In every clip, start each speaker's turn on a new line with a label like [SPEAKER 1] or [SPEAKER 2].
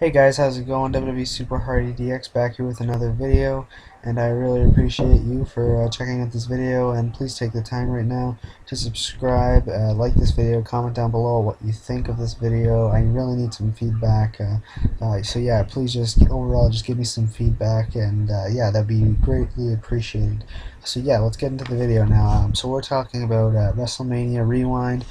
[SPEAKER 1] Hey guys, how's it going? WWE Super Hardy DX back here with another video, and I really appreciate you for checking out this video, and please take the time right now to subscribe, like this video, comment down below what you think of this video. I really need some feedback, so yeah, please just overall just give me some feedback, and yeah, that'd be greatly appreciated. So yeah, let's get into the video now. So we're talking about WrestleMania Rewind.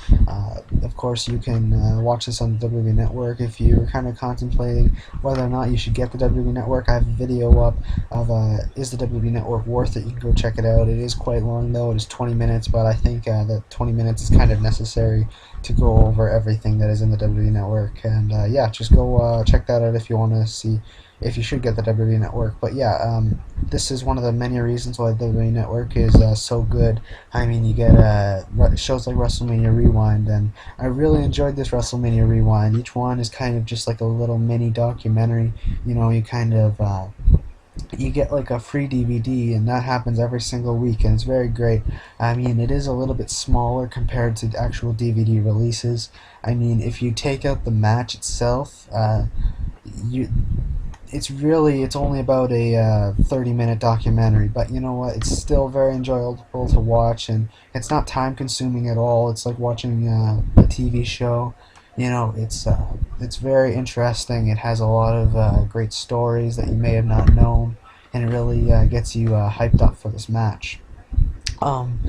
[SPEAKER 1] Of course, you can watch this on the WWE Network if you're kind of contemplating whether or not you should get the WWE Network. I have a video up of is the WWE Network worth it? You can go check it out. It is quite long though. It is 20 minutes, but I think that 20 minutes is kind of necessary to go over everything that is in the WWE Network. And yeah, just go check that out if you want to see if you should get the WWE Network. But yeah, this is one of the many reasons why the WWE Network is so good. I mean, you get shows like WrestleMania Rewind, and I really enjoyed this WrestleMania Rewind. Each one is kind of just like a little mini documentary. You know, you kind of you get like a free DVD, and that happens every single week, and it's very great. I mean, it is a little bit smaller compared to actual DVD releases. I mean, if you take out the match itself, you it's only about a 30-minute documentary, but you know what, it's still very enjoyable to watch, and it's not time consuming at all. It's like watching a TV show. You know, it's very interesting. It has a lot of great stories that you may have not known, and it really gets you hyped up for this match. Um,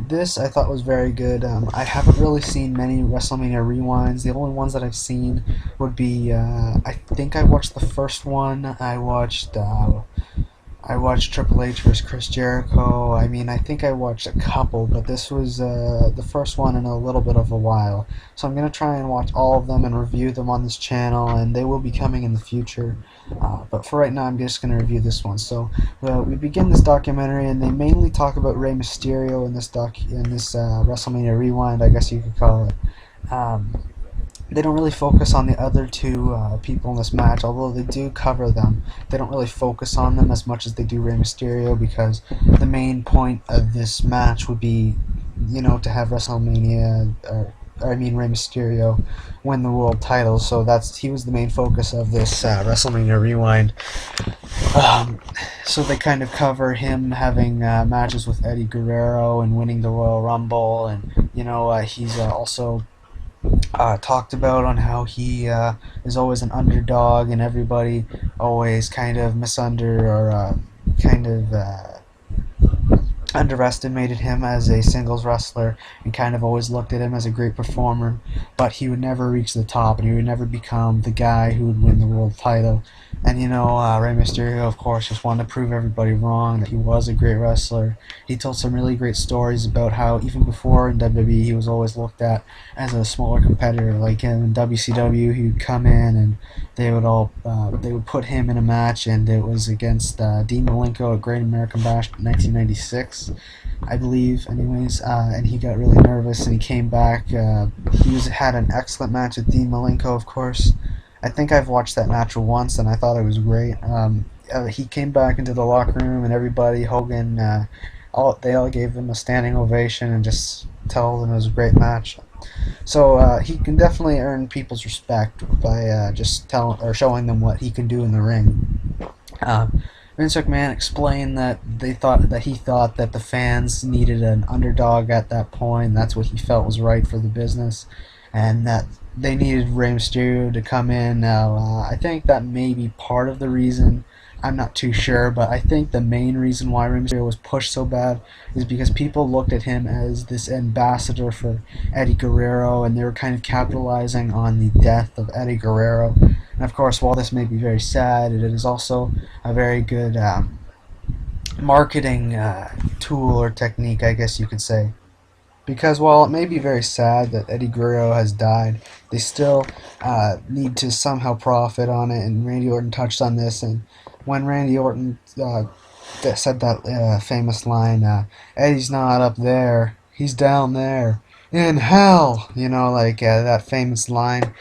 [SPEAKER 1] this I thought was very good. I haven't really seen many WrestleMania rewinds. The only ones that I've seen would be, I think I watched the first one. I watched Triple H vs. Chris Jericho. I mean, I think I watched a couple, but this was the first one in a little bit of a while. So I'm going to try and watch all of them and review them on this channel, and they will be coming in the future. But for right now, I'm just going to review this one. So we begin this documentary, and they mainly talk about Rey Mysterio in this WrestleMania Rewind, I guess you could call it. They don't really focus on the other two people in this match, although they do cover them. They don't really focus on them as much as they do Rey Mysterio, because the main point of this match would be, you know, to have WrestleMania, Rey Mysterio win the world title. So he was the main focus of this WrestleMania Rewind. So they kind of cover him having matches with Eddie Guerrero and winning the Royal Rumble, and you know, he's also talked about on how he is always an underdog, and everybody always kind of underestimated him as a singles wrestler, and kind of always looked at him as a great performer, but he would never reach the top, and he would never become the guy who would win the world title. And you know, Rey Mysterio, of course, just wanted to prove everybody wrong, that he was a great wrestler. He told some really great stories about how even before in WWE he was always looked at as a smaller competitor. Like in WCW, he would come in and they would put him in a match, and it was against Dean Malenko at Great American Bash 1996, I believe. Anyways, and he got really nervous, and he came back. Had an excellent match with Dean Malenko, of course. I think I've watched that match once, and I thought it was great. He came back into the locker room, and everybody, Hogan, they all gave him a standing ovation and just told him it was a great match. So he can definitely earn people's respect by just showing them what he can do in the ring. Vince McMahon explained that he thought that the fans needed an underdog at that point. That's what he felt was right for the business, and that they needed Rey Mysterio to come in. Now, I think that may be part of the reason. I'm not too sure, but I think the main reason why Rey Mysterio was pushed so bad is because people looked at him as this ambassador for Eddie Guerrero, and they were kind of capitalizing on the death of Eddie Guerrero. And of course, while this may be very sad, it is also a very good marketing tool or technique, I guess you could say. Because while it may be very sad that Eddie Guerrero has died, they still need to somehow profit on it, and Randy Orton touched on this. And when Randy Orton said that famous line, Eddie's not up there, he's down there, in hell, you know, like that famous line.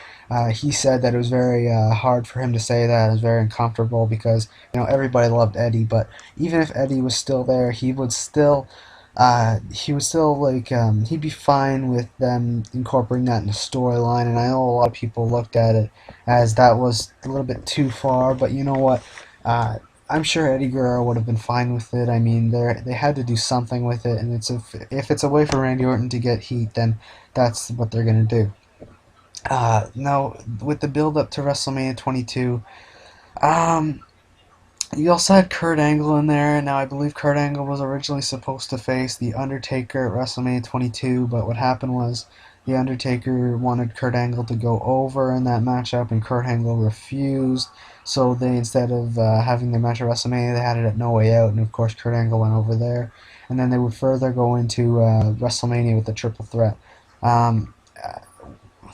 [SPEAKER 1] He said that it was very hard for him to say that. It was very uncomfortable because, you know, everybody loved Eddie, but even if Eddie was still there, he would still he was still like he'd be fine with them incorporating that in the storyline, and I know a lot of people looked at it as that was a little bit too far, but you know what? Uh, I'm sure Eddie Guerrero would have been fine with it. I mean, they had to do something with it, and if it's a way for Randy Orton to get heat, then that's what they're gonna do. Now with the build up to WrestleMania 22, um, you also had Kurt Angle in there. Now, I believe Kurt Angle was originally supposed to face The Undertaker at WrestleMania 22, but what happened was The Undertaker wanted Kurt Angle to go over in that matchup, and Kurt Angle refused. So they, instead of having their match at WrestleMania, they had it at No Way Out, and of course Kurt Angle went over there. And then they would further go into WrestleMania with the triple threat. Um,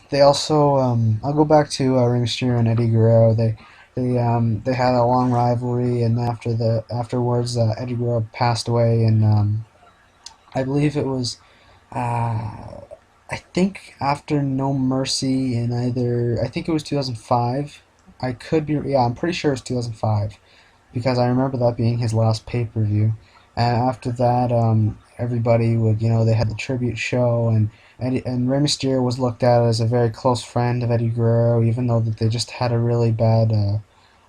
[SPEAKER 1] they also, I'll go back to Rey Mysterio and Eddie Guerrero. They had a long rivalry, and afterwards, Eddie Guerrero passed away, and I believe it was, I think after No Mercy in either, I think it was 2005. I could be, yeah, I'm pretty sure it's 2005 because I remember that being his last pay-per-view. And after that, everybody would, they had the tribute show, and Rey Mysterio was looked at as a very close friend of Eddie Guerrero, even though that they just had a really bad,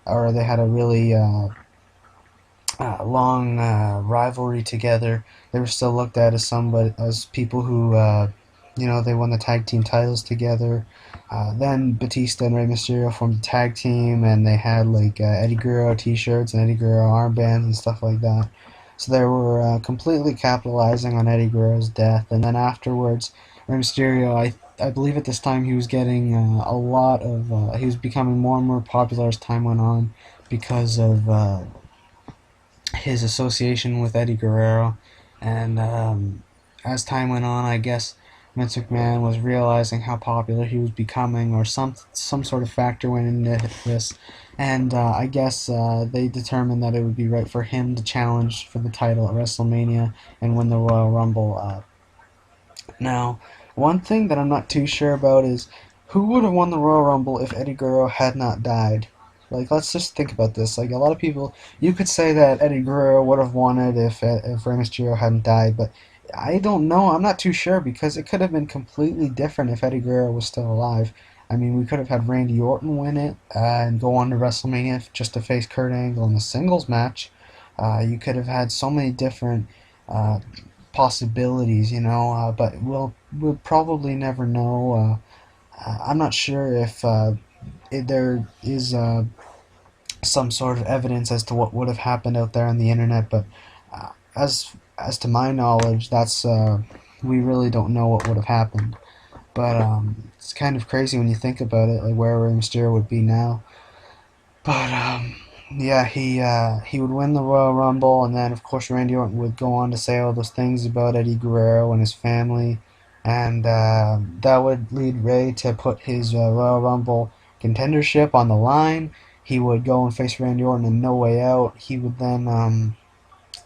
[SPEAKER 1] or they had a really long rivalry together. They were still looked at as as people who, they won the tag team titles together. Then Batista and Rey Mysterio formed a tag team, and they had like Eddie Guerrero T-shirts and Eddie Guerrero armbands and stuff like that. So they were completely capitalizing on Eddie Guerrero's death. And then afterwards, Rey Mysterio, I believe at this time he was getting a lot of, he was becoming more and more popular as time went on because of his association with Eddie Guerrero, and as time went on, I guess Vince McMahon was realizing how popular he was becoming, or some sort of factor went into this, and I guess they determined that it would be right for him to challenge for the title at WrestleMania and win the Royal Rumble. Now, one thing that I'm not too sure about is who would have won the Royal Rumble if Eddie Guerrero had not died. Like, let's just think about this. Like, a lot of people, you could say that Eddie Guerrero would have won it if Rey Mysterio hadn't died, but I don't know. I'm not too sure because it could have been completely different if Eddie Guerrero was still alive. I mean, we could have had Randy Orton win it and go on to WrestleMania just to face Kurt Angle in a singles match. You could have had so many different uh, possibilities, but we'll probably never know. I'm not sure if there is some sort of evidence as to what would have happened out there on the internet, but as to my knowledge, that's we really don't know what would have happened. But it's kind of crazy when you think about it, like where Rey Mysterio would be now. But yeah, he would win the Royal Rumble, and then of course Randy Orton would go on to say all those things about Eddie Guerrero and his family, and that would lead Ray to put his Royal Rumble contendership on the line. He would go and face Randy Orton in No Way Out. He would then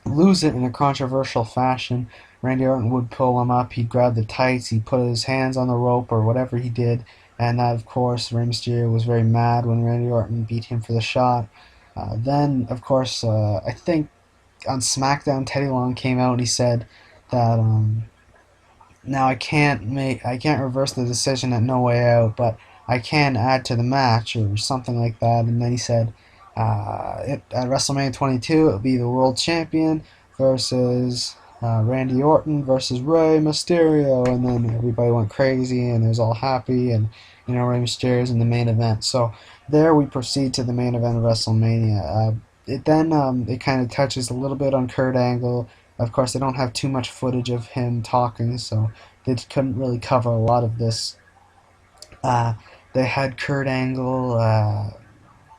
[SPEAKER 1] lose it in a controversial fashion. Randy Orton would pull him up. He'd grab the tights. He'd put his hands on the rope or whatever he did. And that, of course, Rey Mysterio was very mad when Randy Orton beat him for the shot. Then, of course, I think on SmackDown, Teddy Long came out and he said that now I can't reverse the decision at No Way Out, but I can add to the match or something like that. And then he said, at WrestleMania 22, it will be the world champion versus Randy Orton versus Rey Mysterio, and then everybody went crazy and it was all happy, and Rey Mysterio's in the main event. So there we proceed to the main event of WrestleMania. It kind of touches a little bit on Kurt Angle. Of course, they don't have too much footage of him talking, so they couldn't really cover a lot of this. Uh, they had Kurt Angle.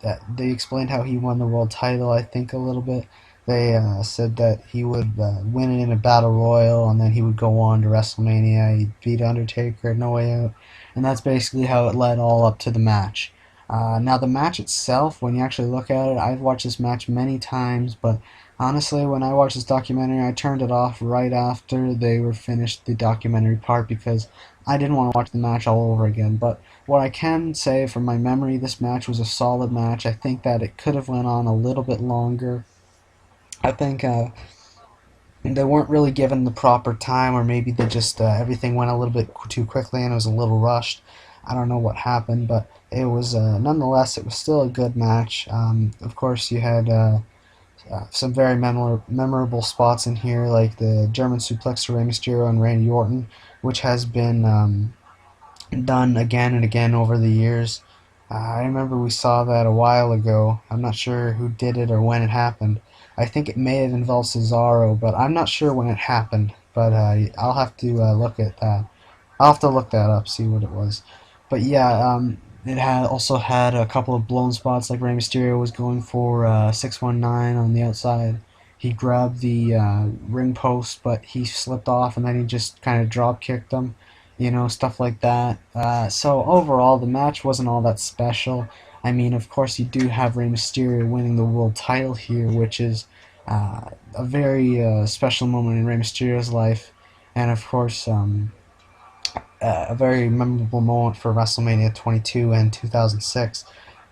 [SPEAKER 1] That they explained how he won the world title. I think a little bit. They said that he would win it in a battle royal, and then he would go on to WrestleMania. He'd beat Undertaker No Way Out, and that's basically how it led all up to the match. Now the match itself, when you actually look at it, I've watched this match many times, but honestly, when I watched this documentary, I turned it off right after they were finished the documentary part because I didn't want to watch the match all over again. But what I can say from my memory, this match was a solid match. I think that it could have went on a little bit longer. I think they weren't really given the proper time, or maybe they just everything went a little bit too quickly and it was a little rushed. I don't know what happened, but it was nonetheless, it was still a good match. Of course, you had some very memorable spots in here, like the German suplex to Rey Mysterio and Randy Orton, which has been done again and again over the years. I remember we saw that a while ago. I'm not sure who did it or when it happened. I think it may have involved Cesaro, but I'm not sure when it happened. But I'll have to look at that. I'll have to look that up, see what it was. But yeah, it had also had a couple of blown spots, like Rey Mysterio was going for 619 on the outside. He grabbed the ring post, but he slipped off, and then he just kind of drop kicked him, stuff like that. So overall, the match wasn't all that special. I mean, of course, you do have Rey Mysterio winning the world title here, which is a very special moment in Rey Mysterio's life, and of course, a very memorable moment for WrestleMania 22 and 2006.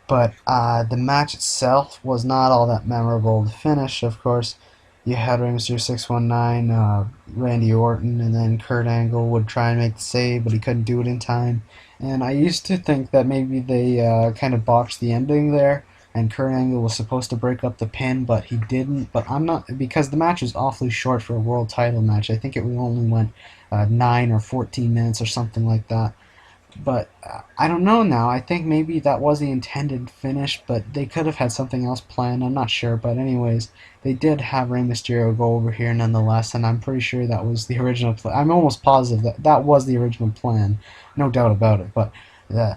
[SPEAKER 1] But the match itself was not all that memorable. The finish, of course, you had Rey Mysterio 619, Randy Orton, and then Kurt Angle would try and make the save, but he couldn't do it in time. And I used to think that maybe they kind of botched the ending there, and Kurt Angle was supposed to break up the pin, but he didn't. But I'm not, because the match was awfully short for a world title match. I think it only went 9 or 14 minutes or something like that. But I don't know now. I think maybe that was the intended finish, but they could have had something else planned. I'm not sure. But anyways, they did have Rey Mysterio go over here nonetheless, and I'm pretty sure that was the original plan. I'm almost positive that that was the original plan. No doubt about it. But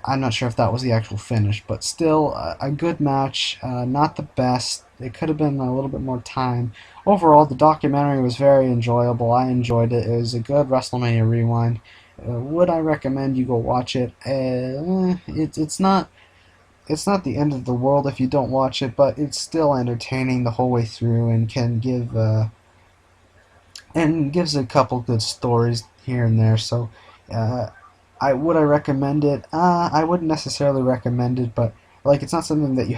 [SPEAKER 1] I'm not sure if that was the actual finish. But still, a good match. Not the best. It could have been a little bit more time. Overall, the documentary was very enjoyable. I enjoyed it. It was a good WrestleMania rewind. Would I recommend you go watch it? It's not the end of the world if you don't watch it, but it's still entertaining the whole way through and can give and gives a couple good stories here and there. So, uh, I recommend it? I wouldn't necessarily recommend it, but like it's not something that you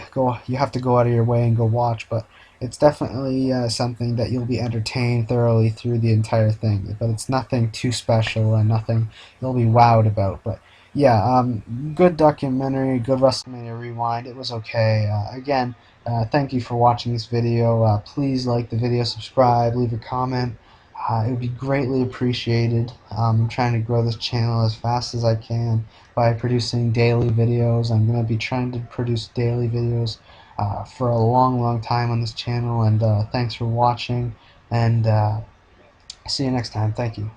[SPEAKER 1] have to go out of your way and go watch, but it's definitely something that you'll be entertained thoroughly through the entire thing. But it's nothing too special and nothing you'll be wowed about. But yeah, good documentary, good WrestleMania rewind. It was okay. Again, thank you for watching this video. Please like the video, subscribe, leave a comment. It would be greatly appreciated. I'm trying to grow this channel as fast as I can by producing daily videos. I'm going to be trying to produce daily videos for a long, long time on this channel. And thanks for watching. And see you next time. Thank you.